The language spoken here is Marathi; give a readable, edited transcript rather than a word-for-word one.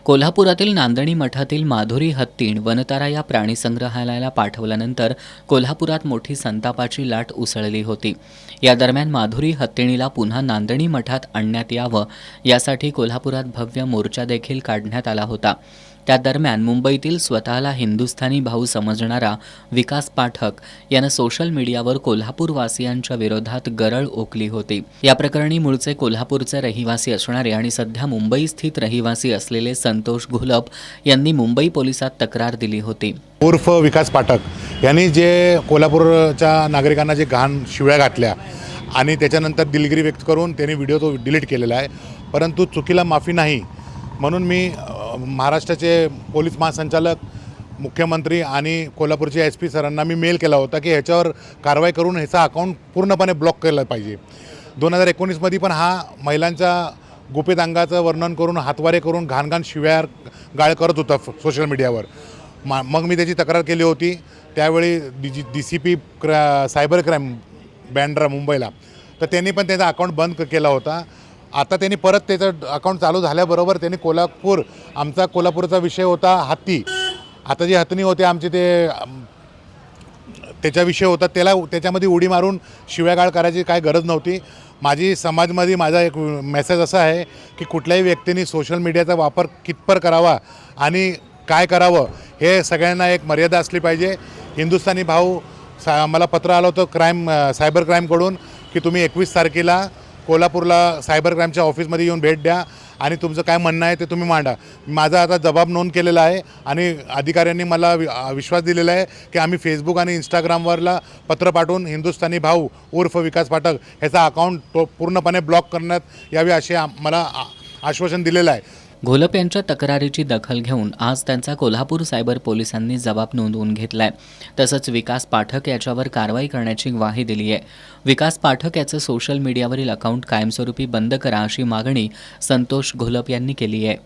कोल्हापुरातील नांदणी मठातील माधुरी हत्तीण वनतारा या प्राणी संग्रहालयाला पाठवल्यानंतर कोल्हापुरात मोठी संतापाची लाट उसळली होती। या दरम्यान माधुरी हत्तीणीला पुन्हा नांदणी मठात आणण्यात यावं यासाठी कोल्हापुरात भव्य मोर्चा देखील काढण्यात आला होता। त्या दरम्यान मुंबईतील स्वतःला हिंदुस्थानी भाऊ समजणारा विकास पाठक यानं सोशल मीडियावर कोल्हापूरवासियांच्या विरोधात गरळ ओकली होती। या प्रकरणी मूळचे कोल्हापूरचे रहिवासी असणारे आणि सध्या मुंबई स्थित रहिवासी असलेले संतोष घोलप यांनी मुंबई पोलिसात तक्रार दिली होती। उर्फ विकास पाठक यांनी जे कोल्हापूरच्या नागरिकांना जे घाण शिव्या घातल्या आणि त्याच्यानंतर दिलगिरी व्यक्त करून त्यांनी व्हिडिओ तो डिलीट केलेला आहे, परंतु चुकीला माफी नाही म्हणून मी महाराष्ट्राचे पोलीस महासंचालक, मुख्यमंत्री आणि कोल्हापूरचे SP सरांना मी मेल केला होता की ह्याच्यावर कारवाई करून ह्याचा अकाउंट पूर्णपणे ब्लॉक केलं पाहिजे। 2019मध्ये पण हा महिलांच्या गुपित अंगाचं वर्णन करून हातवारे करून घाण शिव्या गाळ करत होता सोशल मीडियावर। मग मी त्याची तक्रार केली होती। त्यावेळी DCP सायबर क्राईम बँड्रा मुंबईला, तर त्यांनी पण त्याचा अकाउंट बंद केला होता। आता त्यांनी परत त्याचं अकाउंट चालू झाल्याबरोबर त्यांनी आमचा कोल्हापूरचा विषय होता हत्ती, आता जी हत्ती होते आमचे ते त्याचा विषय होता, त्याच्यामध्ये उडी मारून शिव्यागाळ करायची काय गरज नव्हती। माझी समाजमध्ये माझा एक मेसेज असा आहे की कुठल्याही व्यक्तीने सोशल मीडियाचा वापर कितपर करावा आणि काय करावं हे सगळ्यांना एक मर्यादा असली पाहिजे। हिंदुस्थानी भाऊ मला पत्र आलं होतं सायबर क्राईमकडून की तुम्ही 21 तारखेला कोल्हापूरला सायबर क्राईमच्या ऑफिसमध्ये येऊन भेट द्या आणि तुमचं काय म्हणणं आहे ते तुम्ही मांडा। माझा आता जबाब नोंद केलेला आहे आणि अधिकाऱ्यांनी मला विश्वास दिलेला आहे की आम्ही फेसबुक आणि इंस्टाग्रामवरला पत्र पाठवून हिंदुस्थानी भाऊ उर्फ विकास पाठक ह्याचा अकाउंट पूर्णपणे ब्लॉक करण्यात यावे असे मला आश्वासन दिलेलं आहे। घोलप यांच्या तक्रारीची दखल घेऊन आज त्यांचा कोल्हापूर सायबर पोलिसांनी जबाब नोंदवून घेतलाय। तसंच विकास पाठक याच्यावर कारवाई करण्याची ग्वाही दिली आहे। विकास पाठक याचं सोशल मीडियावरील अकाउंट कायमस्वरूपी बंद करा अशी मागणी संतोष घोलप यांनी केली आहे।